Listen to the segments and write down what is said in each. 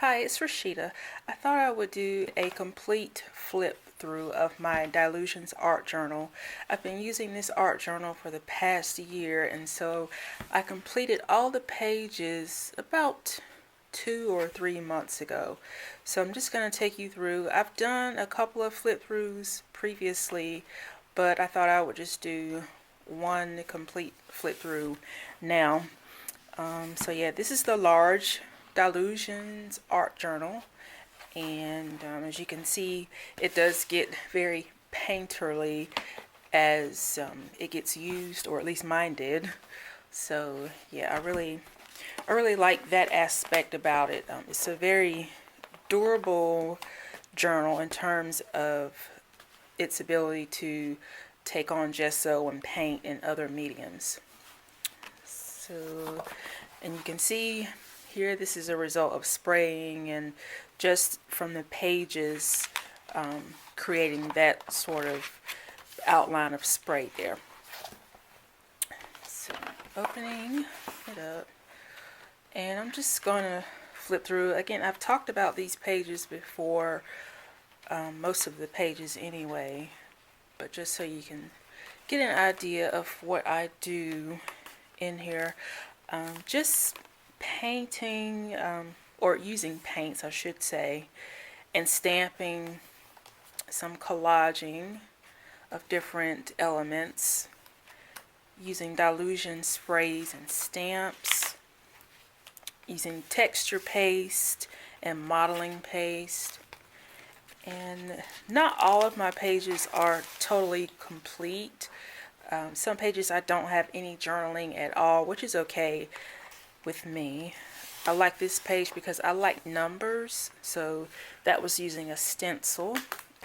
Hi, it's Rashida. I thought I would do a complete flip through of my Dylusions Art Journal. I've been using this art journal for the past year, and so I completed all the pages about 2 or 3 months ago. So I'm just going to take you through. I've done a couple of flip throughs previously, but I thought I would just do one complete flip through now. So yeah, this is the large Dylusions Art Journal, and as you can see, it does get very painterly as it gets used, or at least mine did. So yeah, I really like that aspect about it. It's a very durable journal in terms of its ability to take on gesso and paint and other mediums. So, and you can see here this is a result of spraying and just from the pages creating that sort of outline of spray there. So opening it up, and I'm just going to flip through. Again, I've talked about these pages before, most of the pages anyway, but just so you can get an idea of what I do in here. Just painting, or using paints I should say, and stamping, some collaging of different elements, using dilution sprays and stamps, using texture paste and modeling paste. And not all of my pages are totally complete. Some pages I don't have any journaling at all, which is okay with me. I like this page because I like numbers, so that was using a stencil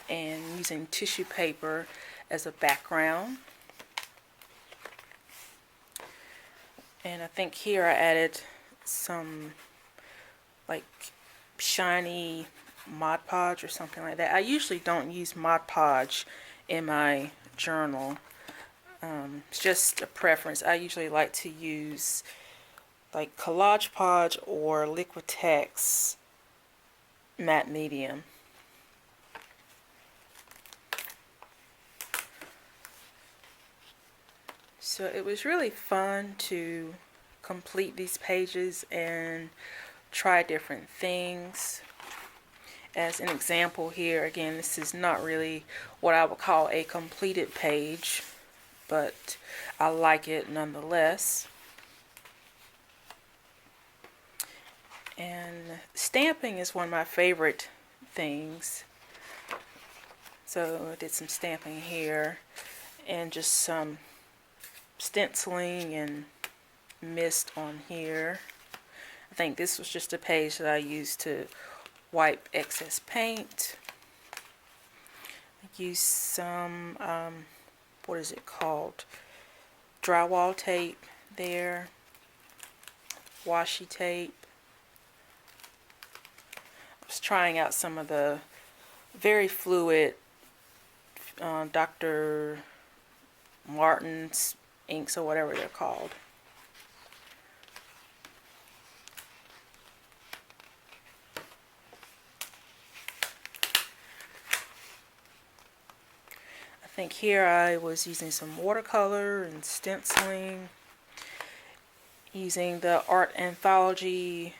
and using tissue paper as a background. And I think here I added some like shiny Mod Podge or something like that. I usually don't use Mod Podge in my journal. It's just a preference. I usually like to use like Collage Podge or Liquitex matte medium. So it was really fun to complete these pages and try different things. As an example here, again, this is not really what I would call a completed page, but I like it nonetheless. And stamping is one of my favorite things. So I did some stamping here and just some stenciling and mist on here. I think this was just a page that I used to wipe excess paint. I used some, what is it called? Drywall tape there, washi tape. I was trying out some of the very fluid Dr. Martin's inks or whatever they're called. I think here I was using some watercolor and stenciling, using the Art Anthology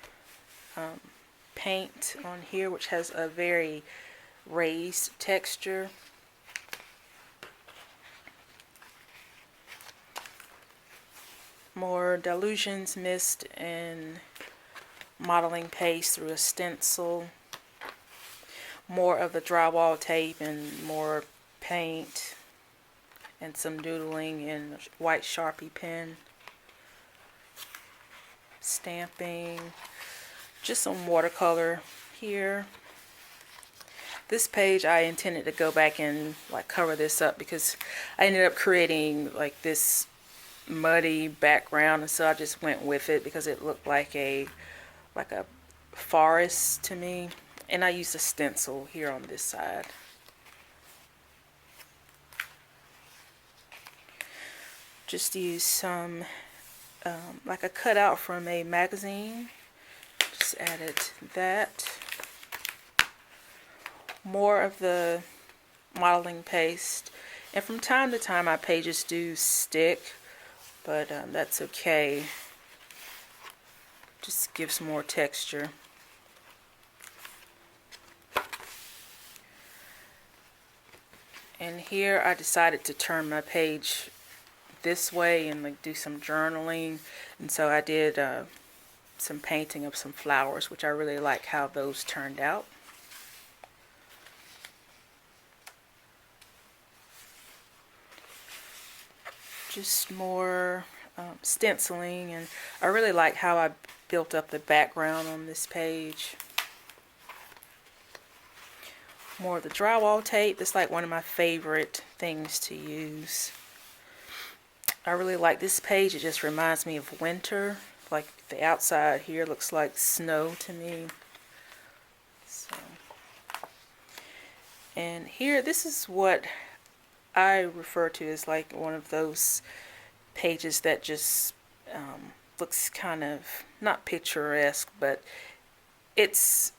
paint on here, which has a very raised texture. More Dylusions mist and modeling paste through a stencil. More of the drywall tape and more paint and some doodling in a white Sharpie pen. Stamping. Just some watercolor here. This page I intended to go back and like cover this up because I ended up creating like this muddy background, and so I just went with it because it looked like a forest to me. And I used a stencil here on this side. Just use some like a cutout from a magazine. Just just added that. More of the modeling paste. And from time to time my pages do stick, but that's okay. Just gives more texture. And here I decided to turn my page this way and like do some journaling, and so I did some painting of some flowers, which I really like how those turned out. Just more stenciling, and I really like how I built up the background on this page. More of the drywall tape. It's like one of my favorite things to use. I really like this page. It just reminds me of winter. Like the outside here looks like snow to me. So, and here, this is what I refer to as like one of those pages that just looks kind of not picturesque, but it's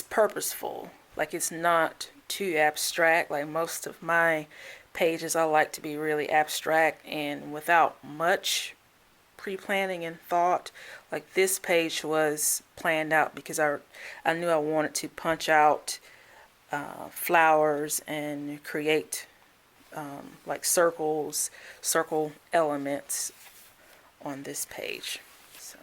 purposeful. Like it's not too abstract. Like most of my pages, I like to be really abstract and without much pre-planning and thought. Like this page was planned out because I knew I wanted to punch out flowers and create like circle elements on this page. So,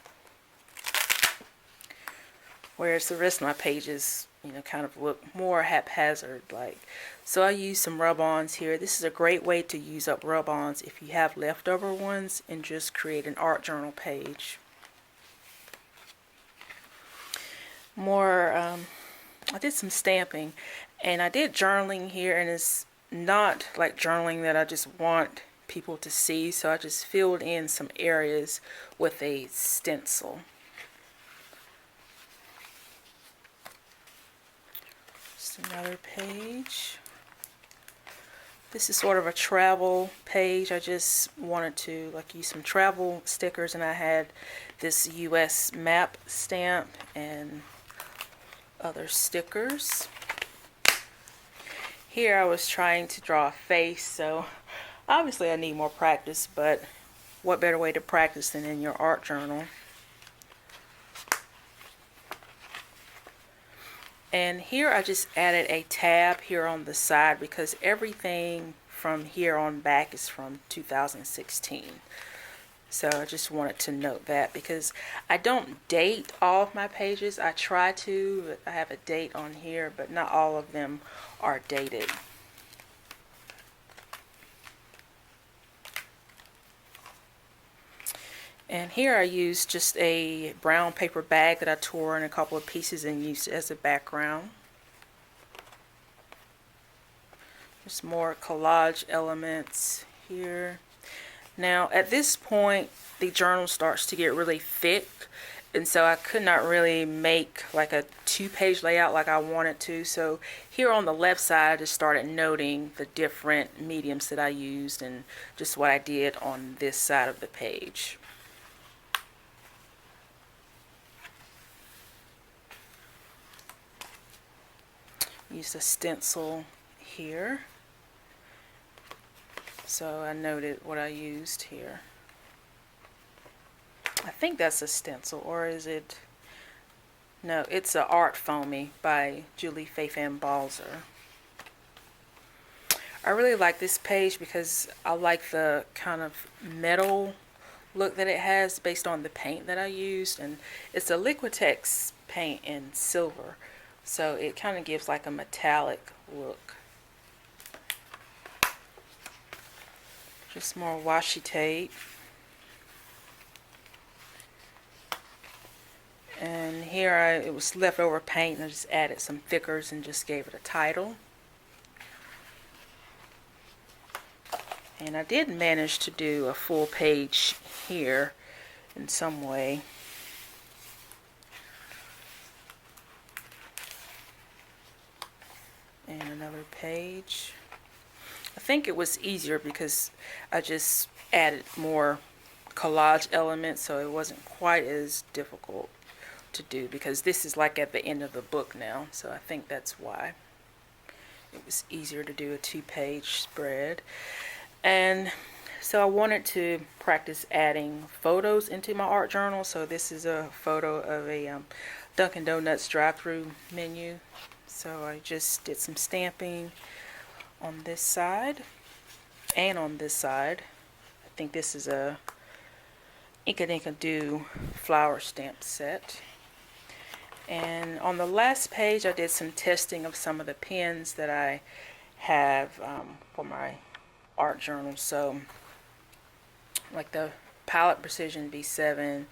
whereas the rest of my pages, you know, kind of look more haphazard like. So I use some rub-ons here. This is a great way to use up rub-ons if you have leftover ones and just create an art journal page. More, I did some stamping, and I did journaling here, and it's not like journaling that I just want people to see, so I just filled in some areas with a stencil. Just another page. This is sort of a travel page. I just wanted to like use some travel stickers, and I had this US map stamp and other stickers. Here I was trying to draw a face, so obviously I need more practice, but what better way to practice than in your art journal? And here I just added a tab here on the side because everything from here on back is from 2016. So I just wanted to note that because I don't date all of my pages. I try to, but I have a date on here, but not all of them are dated. And here I used just a brown paper bag that I tore in a couple of pieces and used it as a background. There's more collage elements here. Now at this point the journal starts to get really thick, and so I could not really make like a 2-page layout like I wanted to. So here on the left side I just started noting the different mediums that I used and just what I did on this side of the page. Used a stencil here, so I noted what I used here. I think that's a stencil, or is it? No, it's an art foamy by Fei-Fan Balzer. I really like this page because I like the kind of metal look that it has based on the paint that I used, and it's a Liquitex paint in silver. So it kind of gives like a metallic look. Just more washi tape. And here it was leftover paint, and I just added some thickers and just gave it a title. And I did manage to do a full page here in some way. And another page. I think it was easier because I just added more collage elements, so it wasn't quite as difficult to do, because this is like at the end of the book now, so I think that's why it was easier to do a 2-page spread. And so I wanted to practice adding photos into my art journal. So this is a photo of a Dunkin' Donuts drive-thru menu. So I just did some stamping on this side and on this side. I think this is a Inka Dinka Do flower stamp set. And on the last page I did some testing of some of the pens that I have for my art journal. So like the Palette Precision B7,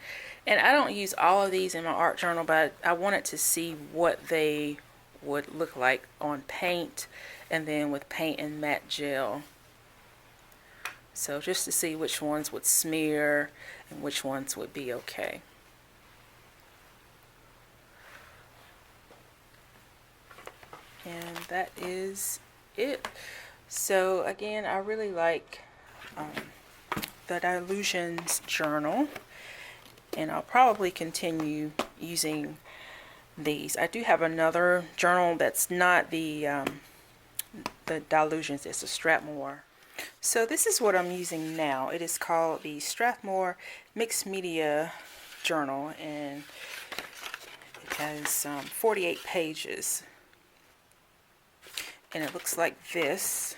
and I don't use all of these in my art journal, but I wanted to see what they would look like on paint and then with paint and matte gel. So just to see which ones would smear and which ones would be okay. And that is it. So again, I really like the Dylusions Journal, and I'll probably continue using these. I do have another journal that's not the Dylusions, it's a Strathmore. So this is what I'm using now. It is called the Strathmore Mixed Media Journal, and it has 48 pages. And it looks like this.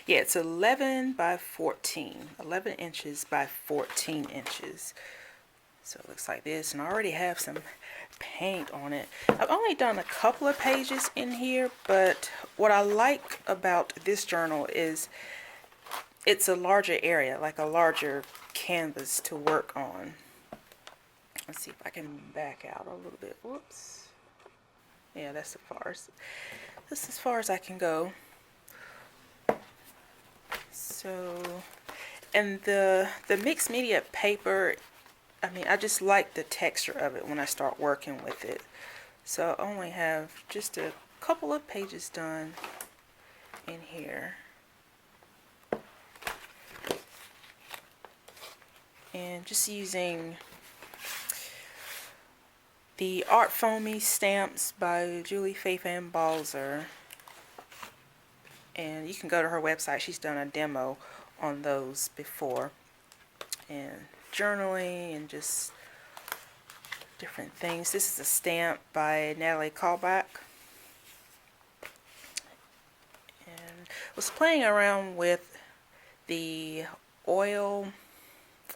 Yeah, it's 11 by 14, 11 inches by 14 inches. So it looks like this, and I already have some paint on it. I've only done a couple of pages in here, but what I like about this journal is it's a larger area, like a larger canvas to work on. Let's see if I can back out a little bit. Whoops. Yeah, that's as far as I can go. So, and the mixed media paper, I mean, I just like the texture of it when I start working with it. So I only have just a couple of pages done in here. And just using the Art Foamies stamps by Fei-Fan Balzer. And you can go to her website. She's done a demo on those before. And journaling and just different things. This is a stamp by Natalie Callback. And I was playing around with the oil.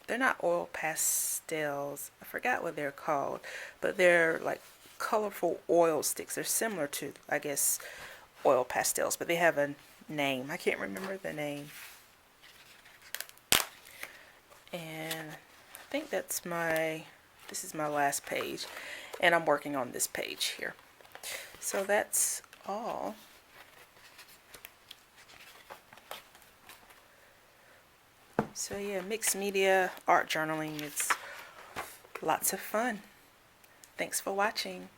They're not oil pastels. I forgot what they're called. But they're like colorful oil sticks. They're similar to, I guess, oil pastels, but they have a name. I can't remember the name. And I think this is my last page, and I'm working on this page here. So that's all. So yeah, mixed media art journaling, it's lots of fun. Thanks for watching.